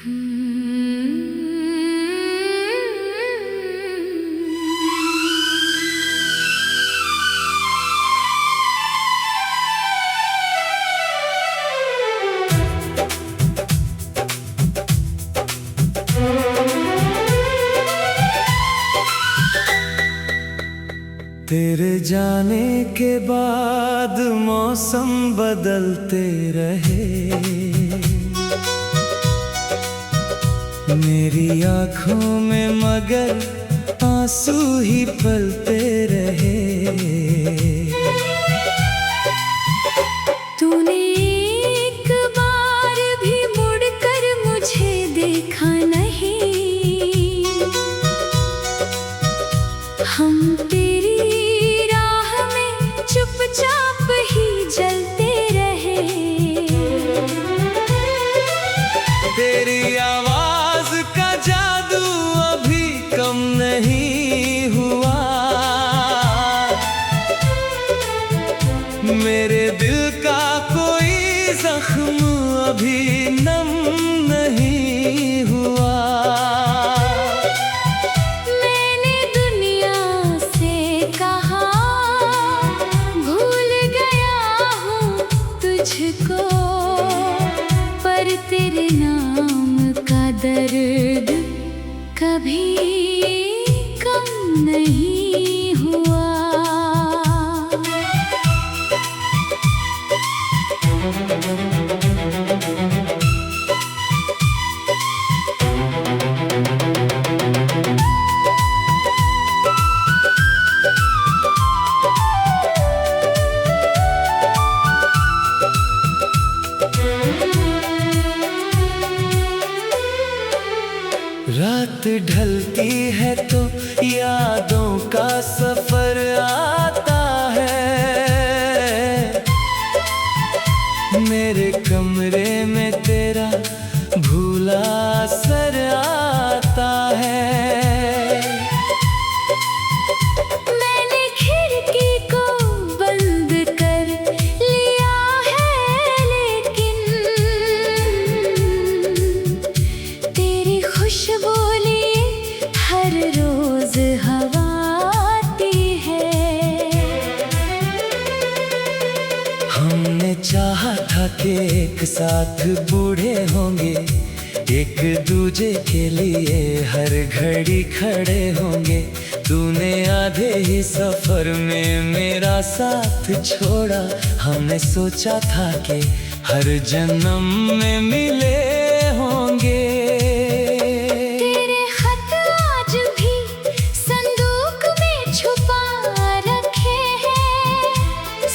तेरे जाने के बाद मौसम बदलते रहे, मेरी आँखों में मगर आंसू ही पलते रहे। तूने एक बार भी मुड़कर मुझे देखा नहीं, हम तेरी राह में चुपचाप ही जलते रहे। तेरी आवाज का जादू अभी कम नहीं हुआ, मेरे दिल का कोई जख्म अभी नम नहीं हुआ। मैंने दुनिया से कहा भूल गया हूँ तुझको, पर तेरे नाम का दर्द कभी कम नहीं हुआ। रात ढलती है तो यादों का सफर आता है, मेरे कमरे में तेरा भूला असर आता है। मैंने खिड़की को बंद कर लिया है, लेकिन तेरी खुशबू लिए हर रोज हवा आती है। हमने चाहा था कि एक साथ बूढ़े होंगे, एक दूजे के लिए हर घड़ी खड़े होंगे। तूने आधे ही सफर में मेरा साथ छोड़ा, हमने सोचा था कि हर जन्म में मिले होंगे। तेरे खत आज भी संदूक में छुपा रखे हैं,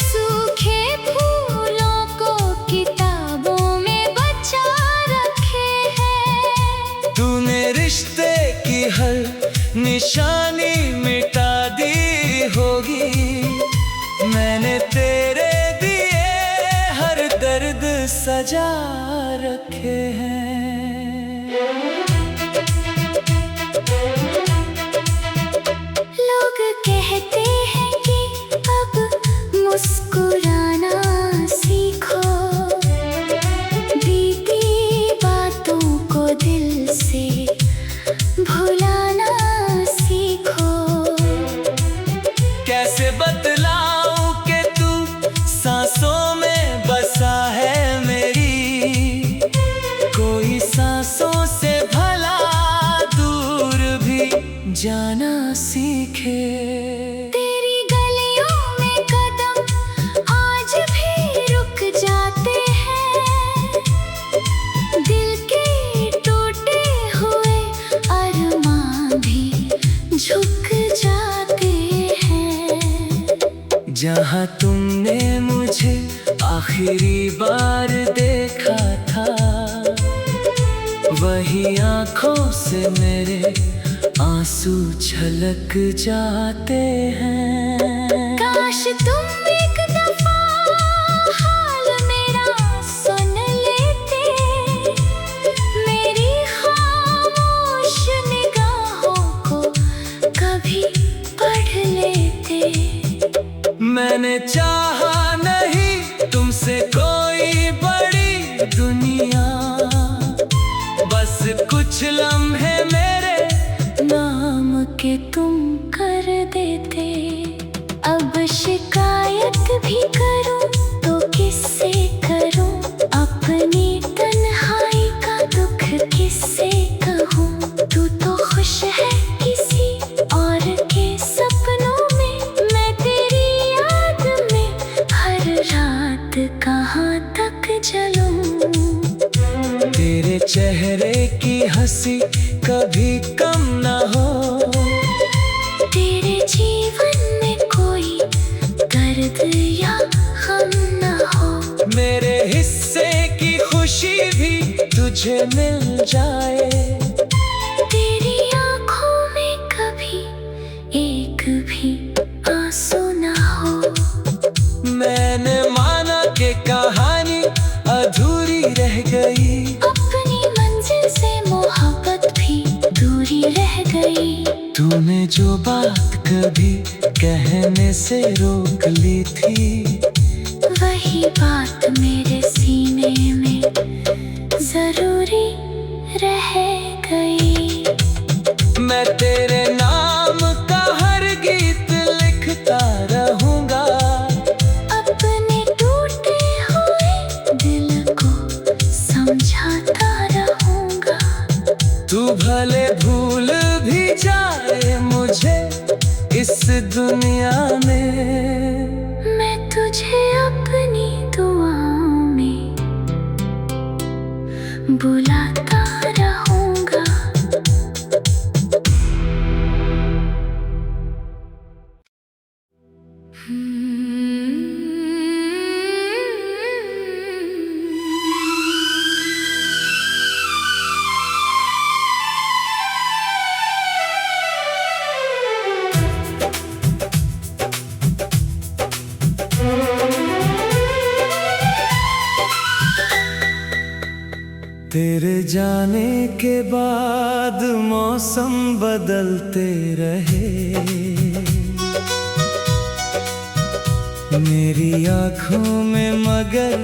सूखे फूलों को किताबों में बचा रखे हैं। तूने रिश्ते की हर निशानी मिटा दी होगी, मैंने तेरे दिए हर दर्द सजा रखे हैं। लोग कहते हैं कि अब मुस्कुराना सीखो, बीती बातों को दिल से भुलाना सीखो। कैसे बतलाऊं कि तू सांसों में बसा है मेरी, कोई सांसों से भला दूर भी जाना सीखे। तेरी गलियों में कदम आज भी रुक जाते हैं, दिल के टूटे हुए अरमां भी झुक जाते हैं। जहाँ तुमने मुझे आखिरी बार देखा था, वही आंखों से मेरे आंसू छलक जाते हैं। काश तुम एक दफा हाल मेरा सुन लेते, मेरी खामोश निगाहों को कभी पढ़ लेते। मैंने चाहा नहीं तुमसे कोई बड़ी दुनिया, बस हंसी कभी कम ना हो। तेरे जीवन में कोई दर्द या गम ना हो। मेरे हिस्से की खुशी भी तुझे मिल जाए। तेरी आंखों में कभी एक भी आंसू ना हो। मैंने माना कि कहानी अधूरी रह गई। अपनी मंजिल से मोहब्बत भी दूरी रह गई। तूने जो बात कभी कहने से रोक ली थी, वही बात मेरे सीने में जरूरी रह गई। मैं तेरे नाम का हर गीत लिखता रहूंगा। अपने टूटे हुए दिल को समझाता रहूंगा। तू भले भूल भी जाए मुझे इस दुनिया में, मैं तुझे अपनी दुआओं में बुलाता रहूंगा। तेरे जाने के बाद मौसम बदलते रहे। मेरी आँखों में मगर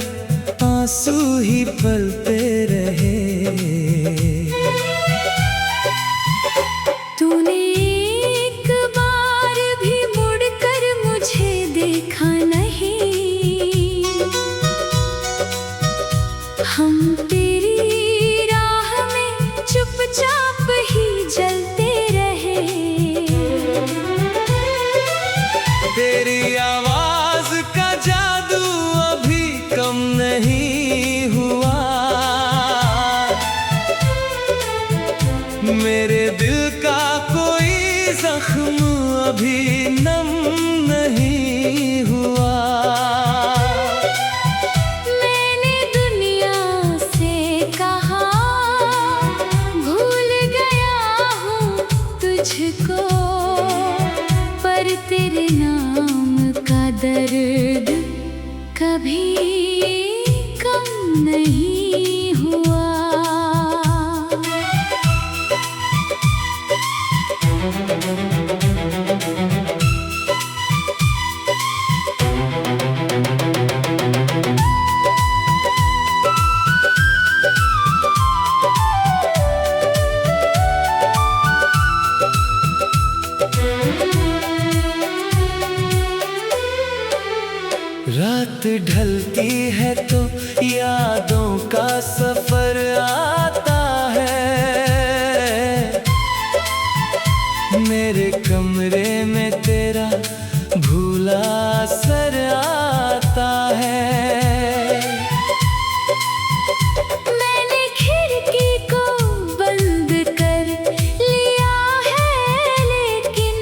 आंसू ही पलते रहे। तूने एक बार भी मुड़कर मुझे देखा नहीं। हम तेरी राह में चुपचाप ही जलते रहे। तेरी आवाज का जादू अभी कम नहीं हुआ। मेरे दिल का कोई जख्म अभी नम नहीं हुआ। मैंने दुनिया से कहा भूल गया हूँ तुझको, पर तेरे नाम का दर्द कभी कम नहीं हुआ। रात ढलती है तो यादों का सफर आता है। मेरे कमरे में तेरा भूला असर आता है। मैंने खिड़की को बंद कर लिया है, लेकिन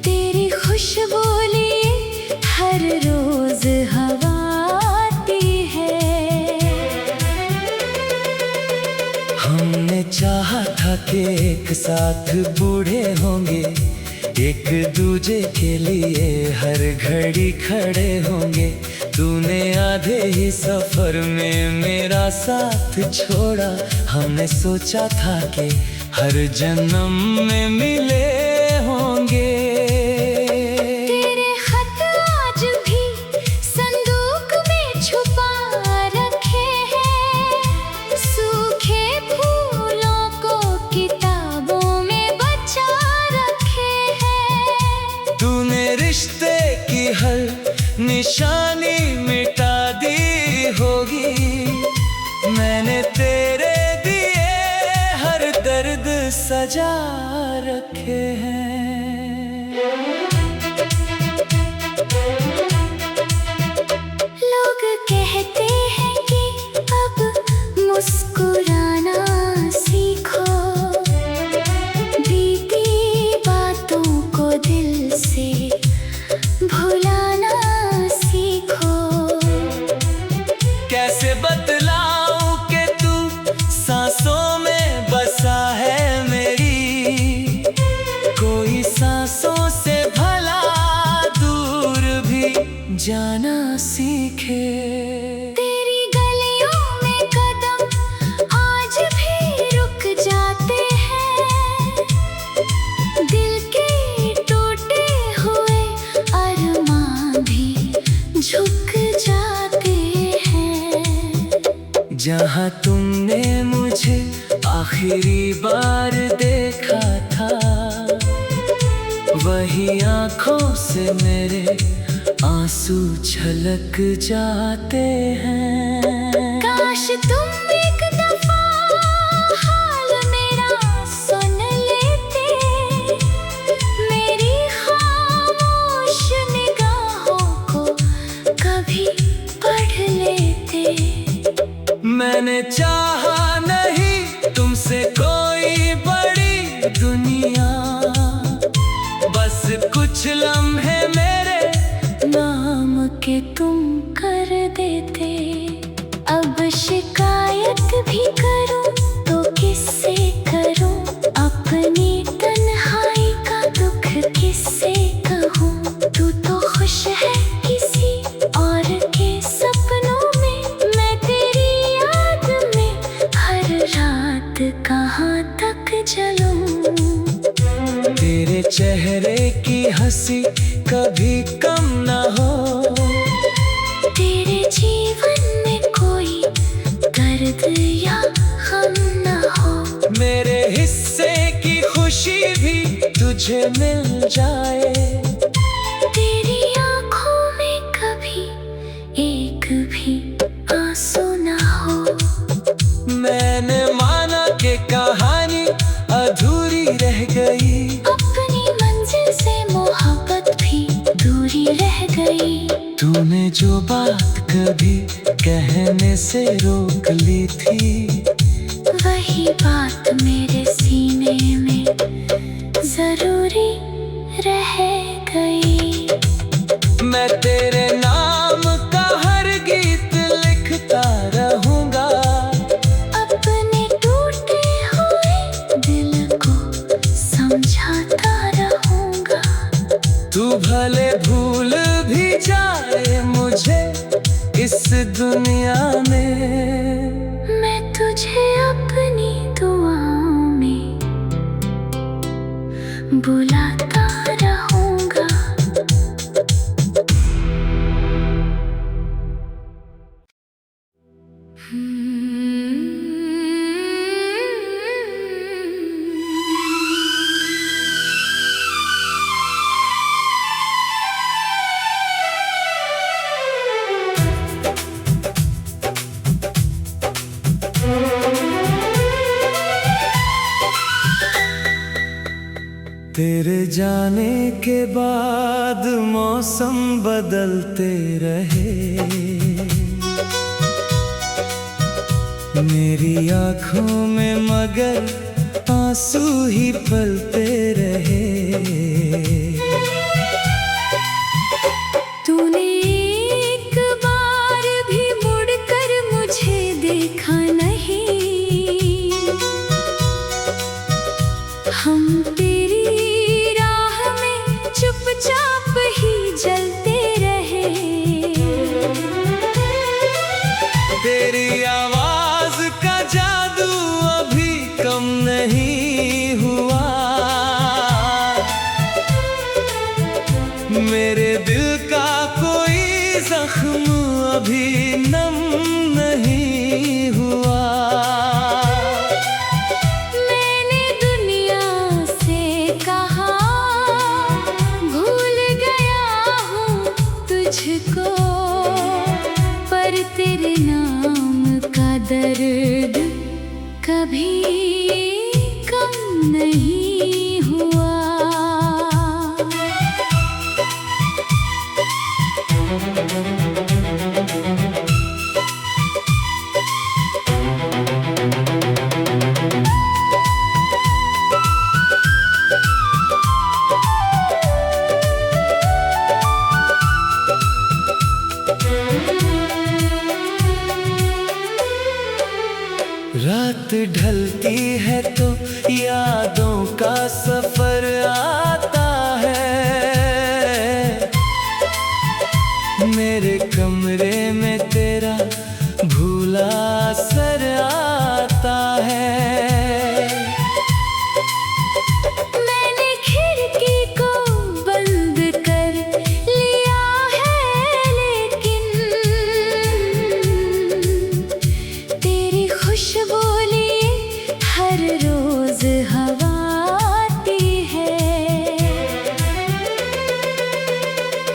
तेरी खुशबू लिए हर रोज हवा आती है। हमने चाहा था कि एक साथ बूढ़े होंगे, एक दूजे के लिए हर घड़ी खड़े होंगे। तूने आधे ही सफर में मेरा साथ छोड़ा। हमने सोचा था कि हर जन्म में मिले होंगे। तेरे खत आज भी संदूक में छुपा रखे हैं। सूखे फूलों को किताबों में बचा रखे हैं। तूने रिश्ते की हर निशानी मिटा दी होगी। मैंने तेरे दिए हर दर्द सजा रखे हैं। लोग कहते हैं कि अब कैसे बतलाऊं कि तू सांसों में बसा है मेरी। कोई सांसों से भला दूर भी जाना सीखे। तेरी गलियों में कदम आज भी रुक जाते हैं, दिल के टूटे हुए अरमां भी झुक जाते हैं। जहाँ तुमने मुझे आखिरी बार देखा था, वही आंखों से मेरे आंसू छलक जाते हैं। काश तुम एक दफा हाल मेरा सुन लेते, मेरी खामोश निगाहों को कभी पढ़ लेते। मैंने चाहा नहीं तुमसे कोई बड़ी दुनिया, बस कुछ लम्हे मेरे नाम के तुम कर देते। अब शिकायत भी करूं तो किससे करूं, अपनी तन्हाई का दुख किससे कहूं। तू तो खुश है किसी और के सपनों में, मैं तेरी याद में हर रात कहाँ तक जलूं। तेरे चेहरे की हंसी कभी कम ना हो, तेरे जीवन में कोई दर्द या गम न हो। मेरे हिस्से की खुशी भी तुझे मिल जाए। तेरी आंखों में कभी एक भी आंसू न हो। मैंने माना कि कहानी अधूरी रह गई, अपनी मंजिल से मोहब्बत भी दूरी रह गई। तूने जो बात कभी कहने से रोक ली थी, वही बात मेरे सीने में जरूरी रह गई। मैं तेरे नाम का हर गीत लिखता रहूंगा, अपने टूटे हुए दिल को समझाता रहूंगा। तू भले भूल भी जाए मुझे इस दुनिया में, मैं तुझे अपनी दुआओं में बुलाता रहूंगा। तेरे जाने के बाद मौसम बदलते रहे, मेरी आँखों में मगर आंसू ही पलते रहे। तूने एक बार भी मुड़कर मुझे देखा नहीं, हम तेरी राह में चुपचाप ही जलते रहे। तेरी आवाज का जादू अभी कम नहीं हुआ, मेरे दिल का कोई जख्म अभी नम नहीं हुआ। मैंने दुनिया से कहा भूल गया हूँ तुझको, पर तेरे नाम का दर्द कभी कम नहीं हुआ। रात ढलती है तो यादों का सफर आता है। मेरे कमरे में तेरा भूला असर आता है। मैंने खिड़की को बंद कर लिया है, लेकिन तेरी खुशबू लिए हर रोज हवा आती है।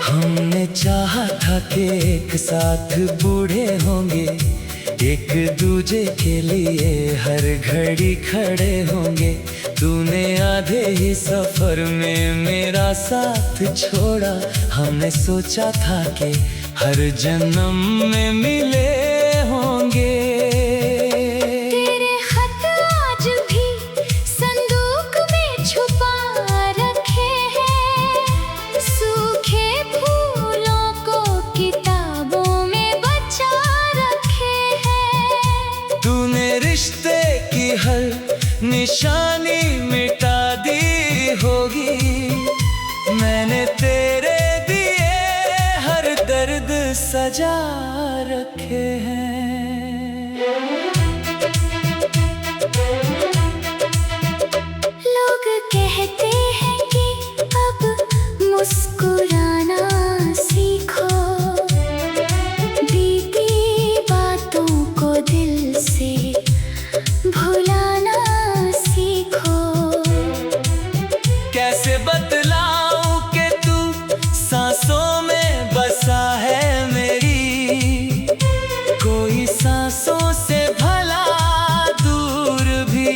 हमने चाहा था कि एक साथ बूढ़े होंगे, एक दूजे के लिए हर घड़ी खड़े होंगे। तूने आधे ही सफर में मेरा साथ छोड़ा। हमने सोचा था कि हर जन्म में मिले होंगे। तेरे खत आज भी संदूक में छुपा रखे हैं, सूखे फूलों को किताबों में बचा रखे हैं। तूने रिश्ते की हर निशानी मिटा दी होगी, मैंने तेरे दिए हर दर्द सजा रखे हैं। लोग कहते हैं कि अब मुस्कुराना सीखो, बीती बातों को दिल से भुलाना सीखो। कैसे बतलाऊं कि तू सांसों में बसा है मेरी, कोई सांसों से भला दूर भी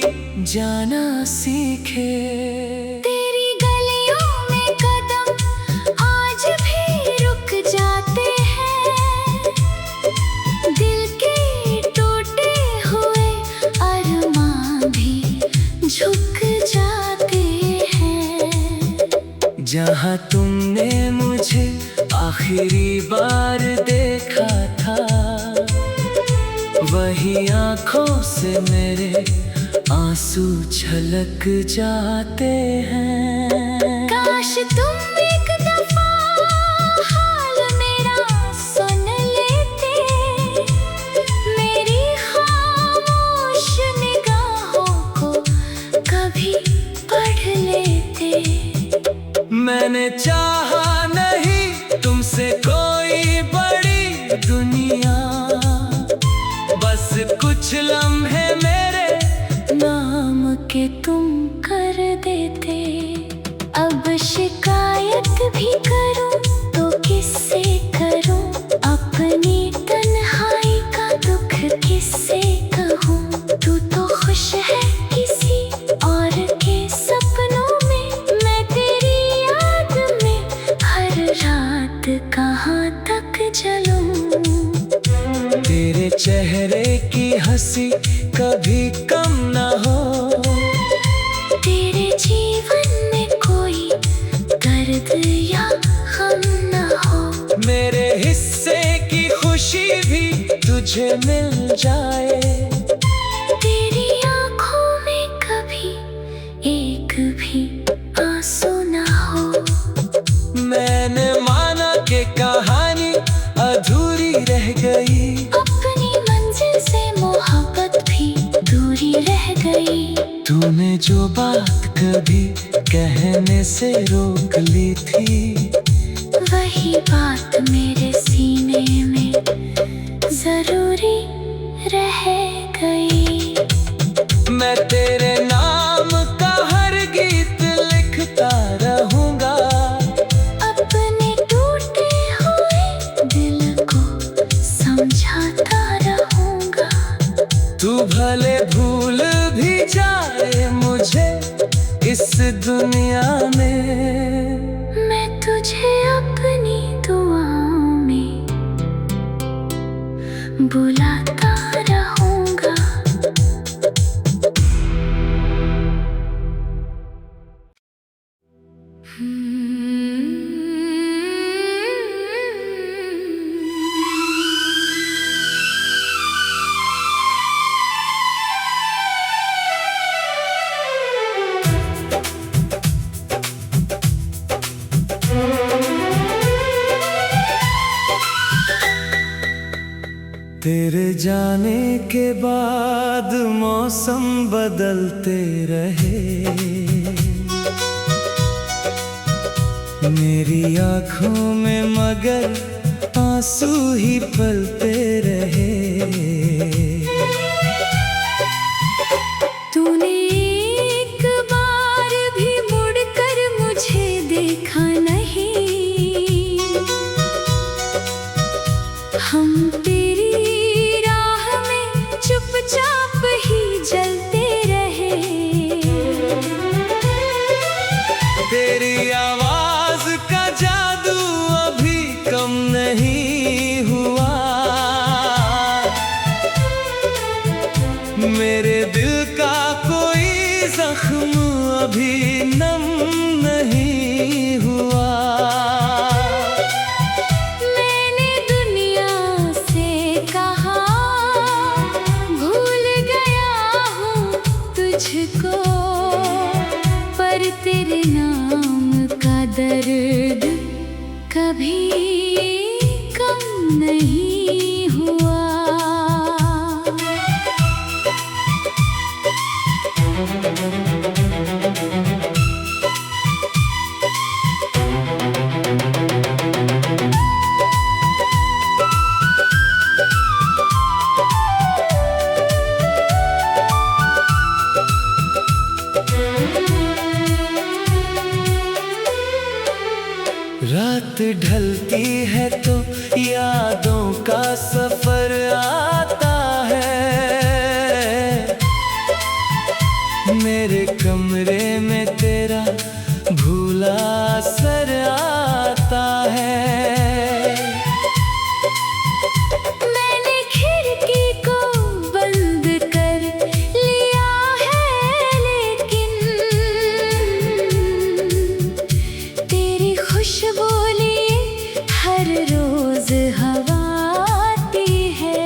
जाना सीखे। तेरी गलियों में कदम आज भी रुक जाते हैं, दिल के टूटे हुए अरमां भी झुक जाते हैं। जहाँ तुमने मुझे आखिरी बार देखा था, वही आंखों से मेरे आंसू छलक जाते हैं। काश तुम एक दफा हाल मेरा सुन लेते, मेरी खामोश निगाहों को कभी पढ़ लेते। मैंने चाहा नहीं तुमसे कोई बड़ी दुनिया, बस कुछ लम्हे मेरे नाम के तुम कर देते। अब शिकायत भी करूं तो किससे करूं, अपनी तन्हाई का दुख किससे कहूं। तू तो खुश है किसी और के सपनों में, मैं तेरी याद में हर रात कहाँ तक जलूं। तेरे चेहरे की हंसी कभी कम ना हो, तेरे जीवन में कोई दर्द या गम ना हो। मेरे हिस्से की खुशी भी तुझे मिल जाए। तेरी आंखों में कभी एक भी आंसू ना हो। मैंने माना कि कहानी अधूरी रह गई, अपनी मंजिल से मोहब्बत भी दूरी रह गई। तूने जो बात कभी कहने से रोक ली थी, वही बात मेरे सीने में जरूरी रह गई। मैं तेरे नाम का हर गीत लिखता रहूंगा, अपने टूटे हुए दिल को समझाता रहूंगा। तू भले भूल भी जाए मुझे इस दुनिया में, मैं तुझे अपनी दुआओं में बुलाता रहूंगा। जाने के बाद मौसम बदलते रहे, मेरी आँखों में मगर आंसू ही पलते रहे। तूने एक बार भी मुड़कर मुझे देखा नहीं, हम तेरी राह में चुपचाप ही जलते रहे। तेरी आवाज का जादू अभी कम नहीं हुआ, मेरे दिल का कोई जख्म अभी नम नहीं हुआ। मैंने दुनिया से कहा भूल गया हूँ तुझको, पर तेरे नाम का दर्द कभी कम नहीं हुआ। रात ढलती है तो यादों का सफर आता है, मेरे कमरे में तेरा भूला असर आता है। मैंने खिड़की को बंद कर लिया है, लेकिन तेरी खुशबू लिए हर रोज हवा आती है।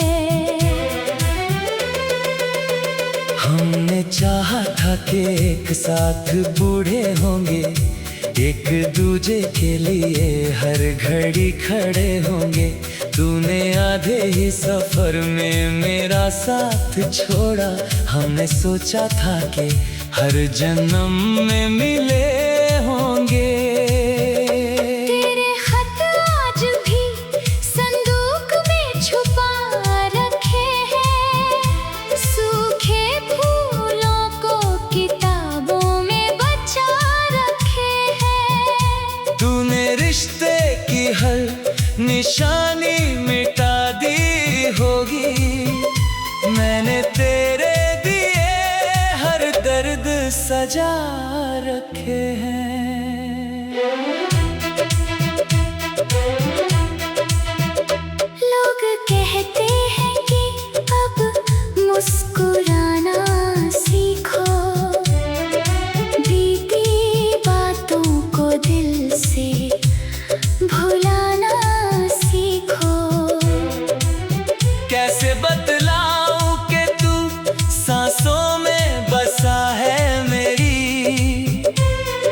हमने चाहा था कि एक साथ बूढ़े होंगे, एक दूजे के लिए हर घड़ी खड़े होंगे। तूने आधे ही सफर में मेरा साथ छोड़ा, हमने सोचा था कि हर जन्म में मिले होंगे। तेरे खत आज भी संदूक में छुपा रखे हैं, सूखे फूलों को किताबों में बचा रखे हैं। तूने रिश्ते की हर निशानी मिटा दी होगी, मैंने तेरे दिए हर दर्द सजा रखे हैं। लोग कहते हैं कि अब मुस्कुराना सीखो, बीती बातों को दिल से भुलाना सीखो। कैसे बतलाऊं कि तू सांसों में बसा है मेरी,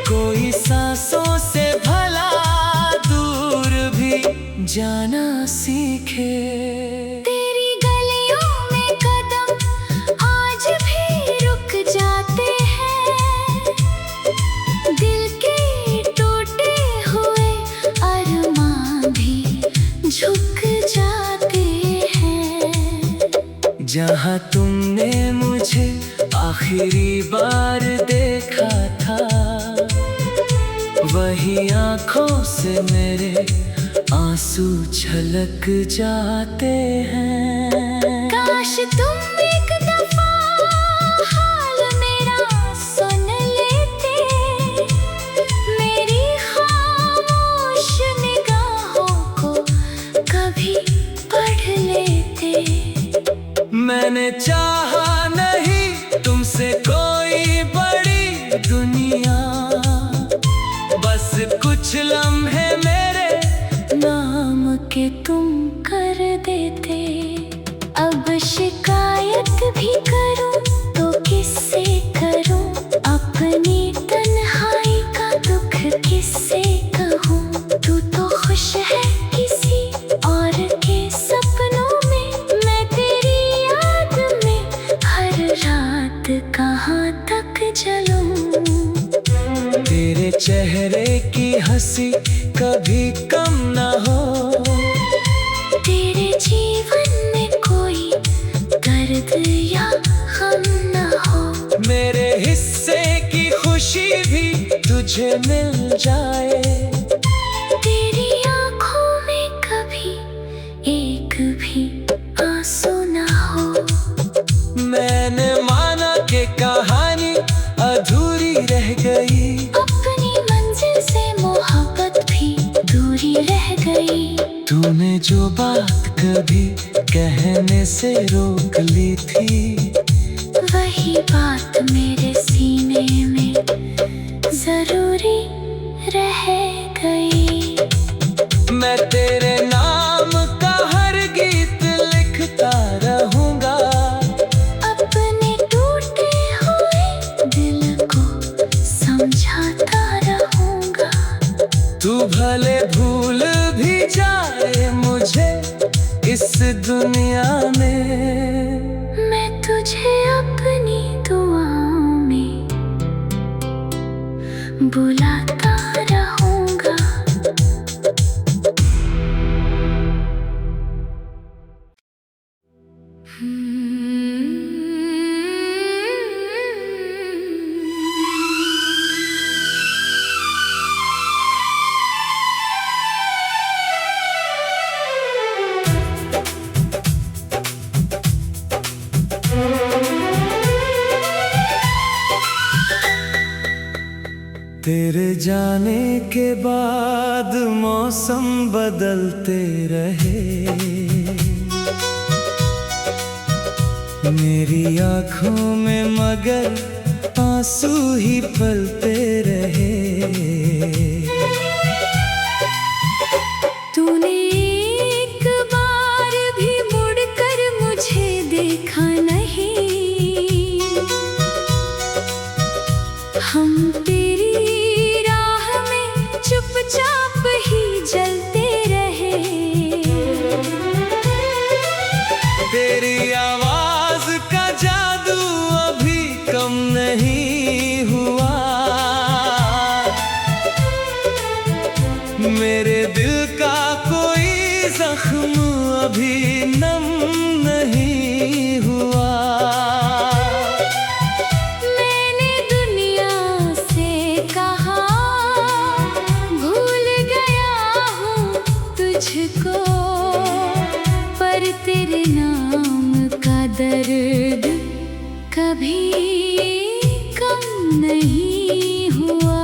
कोई सांसों से भला दूर भी जाना सीखे। तेरी गलियों में कदम आज भी रुक जाते हैं, दिल के टूटे हुए अरमां भी झुक जाते हैं। जहाँ तुमने मुझे आखिरी बार देखा था, वही आंखों से मेरे आंसू छलक जाते हैं। काश तुम एक दफा हाल मेरा सुन लेते, मेरी खामोश निगाहों को कभी पढ़ लेते। मैंने चाहा नहीं तुमसे कोई बड़ी दुनिया, बस कुछ लम्हे मेरे नाम के तुम कर देते। अब शिकायत भी करूं तो किससे करूं, अपनी तन्हाई का दुख किससे कहूं। तू तो खुश है किसी और के सपनों में, मैं तेरी चेहरे की हंसी कभी कम ना हो। तेरे जीवन में कोई दर्द या गम ना हो। मेरे हिस्से की खुशी भी तुझे मिल जाए। तेरी आंखों में कभी एक भी आंसू ना हो। मैंने माना कि कहानी अधूरी रह गई। अपनी मंजिल से मोहब्बत भी दूरी रह गई। तूने जो बात कभी कहने से रोक ली थी, वही बात मेरे सीने में जरूरी रह गई। मैं तेरे नाम का हर गीत लिखता रहूंगा। अपने टूटे हुए दिल को समझाता रहूंगा। तू भले भूल भी जाए मुझे इस दुनिया में, मैं तुझे अपनी दुआओं में बुलाता रहूंगा। तेरे जाने के बाद मौसम बदलते रहे। मेरी आंखों में मगर आंसू ही पलते रहे। तूने एक बार भी मुड़कर मुझे देखा नहीं। हम तेरी राह में चुपचाप ही जलते रहे। तेरी आवाज का जादू अभी कम नहीं हुआ। मेरे दिल का कोई जख्म अभी नम नहीं हुआ। मैंने दुनिया से कहा भूल गया हूँ तुझको, पर तेरे नाम का दर्द कभी कम नहीं हुआ।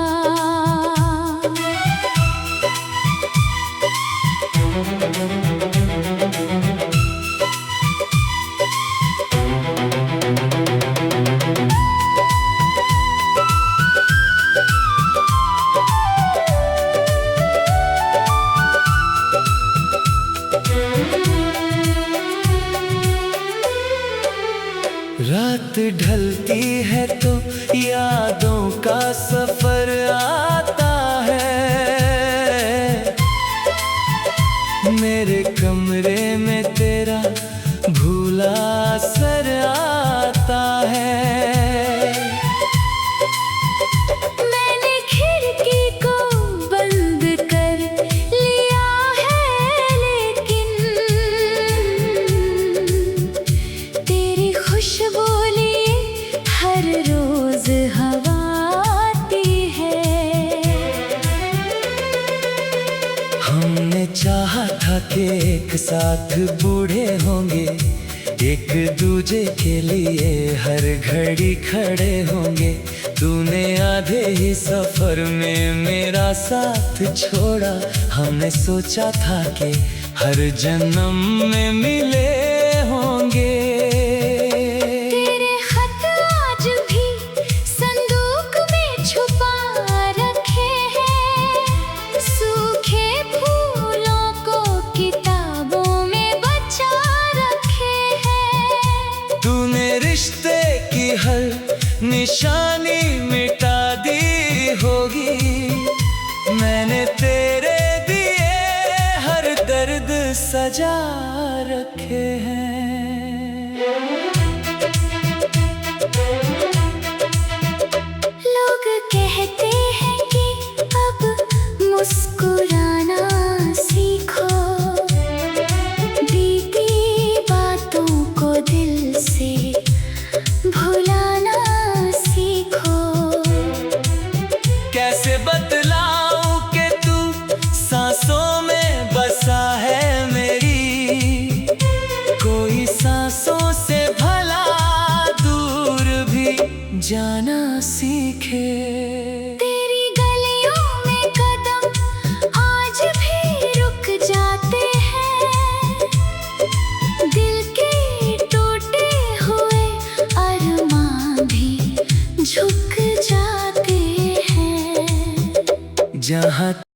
रात ढलती है तो यादों का सफर आता है। मेरे कमरे में तेरा भूला असर आता है। मैंने खिड़की को बंद कर लिया है, लेकिन तेरी खुशबू लिए हर रोज हवा आती है। हमने चाहा था कि एक साथ बूढ़े होंगे, एक दूजे के लिए हर घड़ी खड़े होंगे। तूने आधे ही सफर में मेरा साथ छोड़ा। हमने सोचा था कि हर जन्म में मिले होंगे। तेरे खत आज भी संदूक में छुपा रखे हैं। सूखे फूलों को किताबों में बचा रखे हैं। तूने रिश्ते की हर निशानी मिटा दी होगी। मैंने तेरे दिए हर दर्द सजा रखे हैं। लोग कहते हैं कि चाहत